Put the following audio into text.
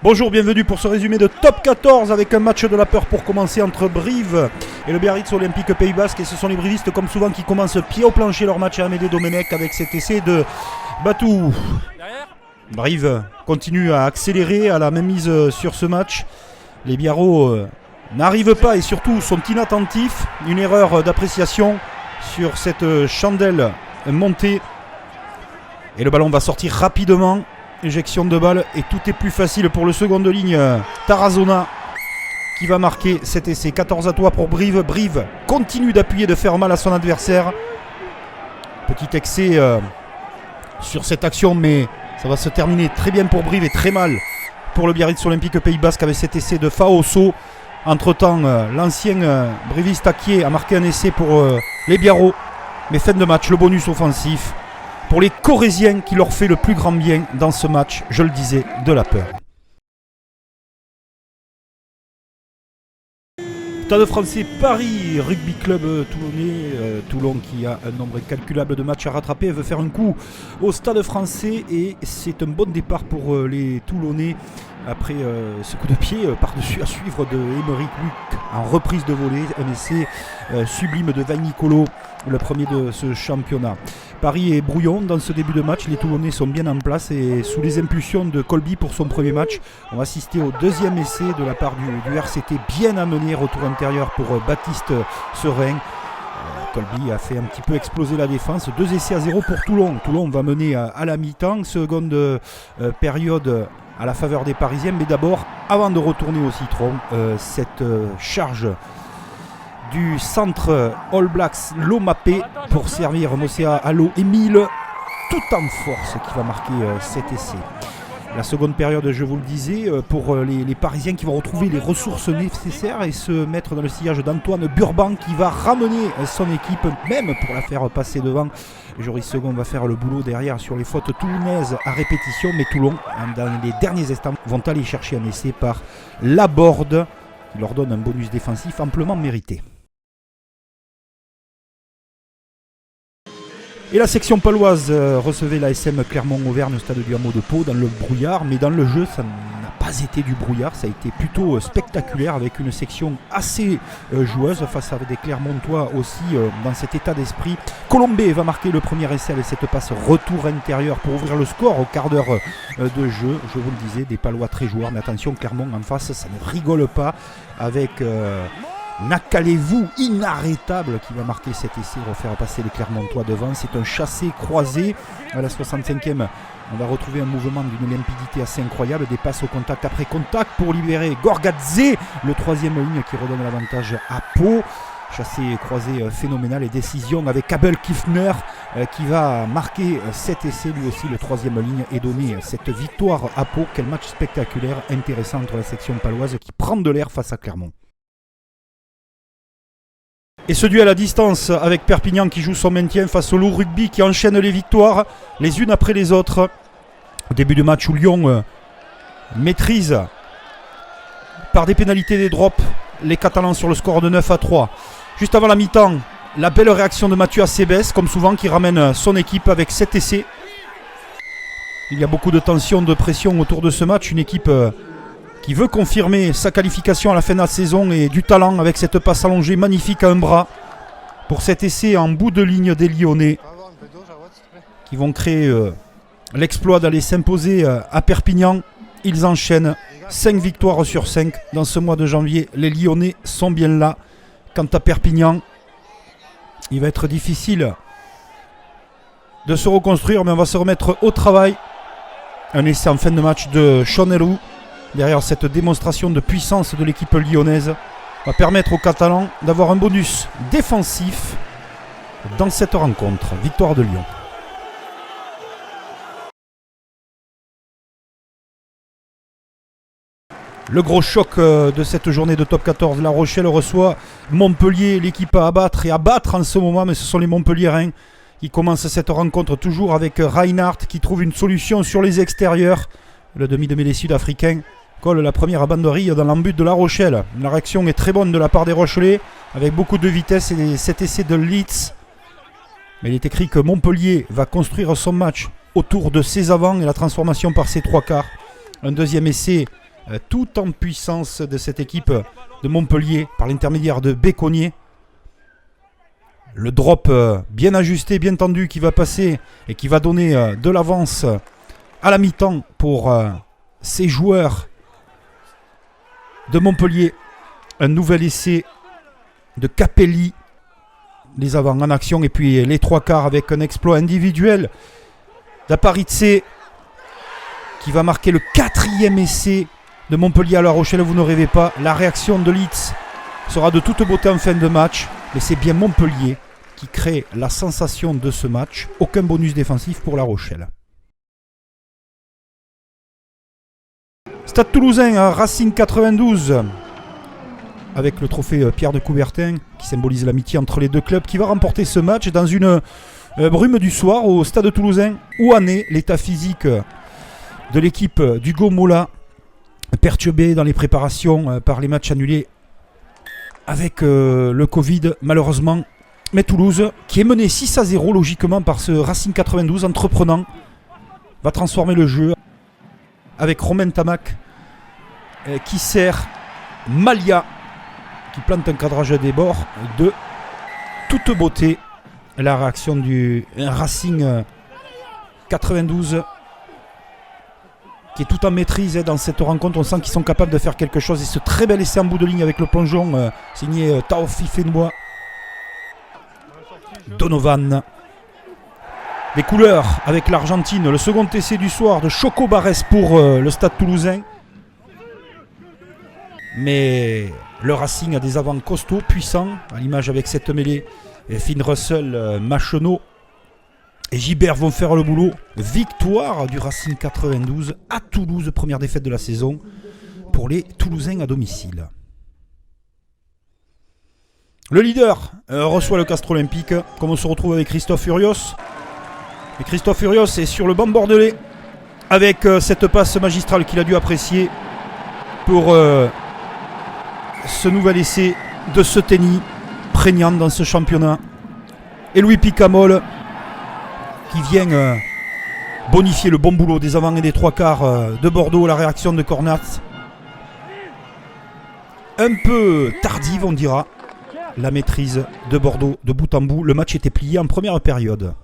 Bonjour, bienvenue pour ce résumé de Top 14 avec un match de la peur pour commencer entre Brive et le Biarritz Olympique Pays Basque. Et ce sont les brivistes comme souvent qui commencent pied au plancher leur match à Amédée Domenech avec cet essai de Batou. Brive continue à accélérer à la même mise sur ce match. Les Biarros n'arrivent pas et surtout sont inattentifs. Une erreur d'appréciation sur cette chandelle montée. Et le ballon va sortir rapidement. Éjection de balle et tout est plus facile pour le second de ligne Tarazona qui va marquer cet essai. 14-3 pour Brive. Brive continue d'appuyer, de faire mal à son adversaire. Petit excès sur cette action, mais ça va se terminer très bien pour Brive et très mal pour le Biarritz Olympique Pays Basque avec cet essai de Faoso. Entre temps, l'ancien briviste Akié a marqué un essai pour les Biarros. Mais fin de match, le bonus offensif pour les Corésiens qui leur fait le plus grand bien dans ce match, je le disais, de la peur. Stade français Paris, rugby club toulonnais, Toulon qui a un nombre incalculable de matchs à rattraper, veut faire un coup au stade français et c'est un bon départ pour les Toulonnais après ce coup de pied par-dessus à suivre de Émeric Luc en reprise de volée, un essai sublime de Vainicolo, le premier de ce championnat. Paris est brouillon dans ce début de match, les Toulonnais sont bien en place et sous les impulsions de Colby pour son premier match, on va assister au deuxième essai de la part du RCT bien amené, retour intérieur pour Baptiste Serein. Colby a fait un petit peu exploser la défense, 2 essais à 0 pour Toulon. Toulon va mener à la mi-temps, seconde période à la faveur des Parisiens, mais d'abord, avant de retourner au citron, cette charge du centre All Blacks Lomapé pour servir Mosea Allo Emile tout en force qui va marquer cet essai. La seconde période, je vous le disais, pour les Parisiens qui vont retrouver les ressources nécessaires et se mettre dans le sillage d'Antoine Burban qui va ramener son équipe, même pour la faire passer devant. Joris Second va faire le boulot derrière sur les fautes toulonnaises à répétition, mais Toulon, dans les derniers instants, vont aller chercher un essai par Laborde qui leur donne un bonus défensif amplement mérité. Et la section paloise recevait l'ASM Clermont-Auvergne au stade du Hameau de Pau dans le brouillard, mais dans le jeu ça n'a pas été du brouillard, ça a été plutôt spectaculaire avec une section assez joueuse face à des Clermontois aussi dans cet état d'esprit. Colombé va marquer le premier essai avec cette passe retour intérieur pour ouvrir le score au quart d'heure de jeu. Je vous le disais, des Palois très joueurs, mais attention, Clermont en face, ça ne rigole pas avec Nakalevou, inarrêtable, qui va marquer cet essai, va faire passer les Clermontois devant. C'est un chassé croisé à la 65e. On va retrouver un mouvement d'une limpidité assez incroyable, des passes au contact après contact pour libérer Gorgadze, le troisième ligne qui redonne l'avantage à Pau. Chassé croisé phénoménal et décision avec Abel Kifner qui va marquer cet essai, lui aussi le troisième ligne, et donner cette victoire à Pau. Quel match spectaculaire, intéressant entre la section paloise qui prend de l'air face à Clermont. Et ce duel à distance avec Perpignan qui joue son maintien face au Loup Rugby qui enchaîne les victoires les unes après les autres. Au début de match où Lyon maîtrise par des pénalités des drops les Catalans sur le score de 9-3. Juste avant la mi-temps, la belle réaction de Mathieu Acebes, comme souvent, qui ramène son équipe avec 7 essais. Il y a beaucoup de tension, de pression autour de ce match. Une équipe qui veut confirmer sa qualification à la fin de la saison et du talent avec cette passe allongée magnifique à un bras pour cet essai en bout de ligne des Lyonnais qui vont créer l'exploit d'aller s'imposer à Perpignan. Ils enchaînent 5 victoires sur 5 dans ce mois de janvier. Les Lyonnais sont bien là. Quant à Perpignan, il va être difficile de se reconstruire, mais on va se remettre au travail. Un essai en fin de match de Chonerou. Derrière cette démonstration de puissance de l'équipe lyonnaise, va permettre aux Catalans d'avoir un bonus défensif dans cette rencontre. Victoire de Lyon. Le gros choc de cette journée de top 14. La Rochelle reçoit Montpellier, l'équipe à abattre et à battre en ce moment, mais ce sont les Montpelliérains qui commencent cette rencontre toujours avec Reinhardt qui trouve une solution sur les extérieurs. Le demi de mêlée sud-africain colle la première banderille dans l'embut de La Rochelle. La réaction est très bonne de la part des Rochelais avec beaucoup de vitesse et cet essai de Leeds. Mais il est écrit que Montpellier va construire son match autour de ses avants et la transformation par ses trois quarts. Un deuxième essai tout en puissance de cette équipe de Montpellier par l'intermédiaire de Béconnier. Le drop bien ajusté, bien tendu qui va passer et qui va donner de l'avance à la mi-temps pour ces joueurs de Montpellier. Un nouvel essai de Capelli, les avants en action, et puis les trois quarts avec un exploit individuel d'Aparitse qui va marquer le 4e essai de Montpellier à La Rochelle. Vous ne rêvez pas, la réaction de Leeds sera de toute beauté en fin de match, mais c'est bien Montpellier qui crée la sensation de ce match. Aucun bonus défensif pour La Rochelle. Stade Toulousain à Racing 92 avec le trophée Pierre de Coubertin qui symbolise l'amitié entre les deux clubs, qui va remporter ce match dans une brume du soir au Stade Toulousain. Où en est l'état physique de l'équipe d'Hugo Mola, perturbé dans les préparations par les matchs annulés avec le Covid malheureusement. Mais Toulouse, qui est mené 6-0 logiquement par ce Racing 92 entreprenant, va transformer le jeu avec Romain Tamac qui sert Malia, qui plante un cadrage des bords de toute beauté. La réaction du Racing 92 qui est tout en maîtrise dans cette rencontre. On sent qu'ils sont capables de faire quelque chose. Et ce très bel essai en bout de ligne avec le plongeon signé Taofi Fenois. Donovan. Les couleurs avec l'Argentine. Le second essai du soir de Choco Barès pour le Stade Toulousain. Mais le Racing a des avants costauds, puissants, à l'image avec cette mêlée. Finn Russell, Machonneau et Gibert vont faire le boulot. Victoire du Racing 92 à Toulouse, première défaite de la saison pour les Toulousains à domicile. Le leader reçoit le Castre Olympique, comme on se retrouve avec Christophe Furios. Et Christophe Furios est sur le banc bordelais avec cette passe magistrale qu'il a dû apprécier pour ce nouvel essai de Seteny, prégnant dans ce championnat. Et Louis Picamol qui vient bonifier le bon boulot des avants et des trois quarts de Bordeaux. La réaction de Cornat, un peu tardive on dira. La maîtrise de Bordeaux de bout en bout. Le match était plié en première période.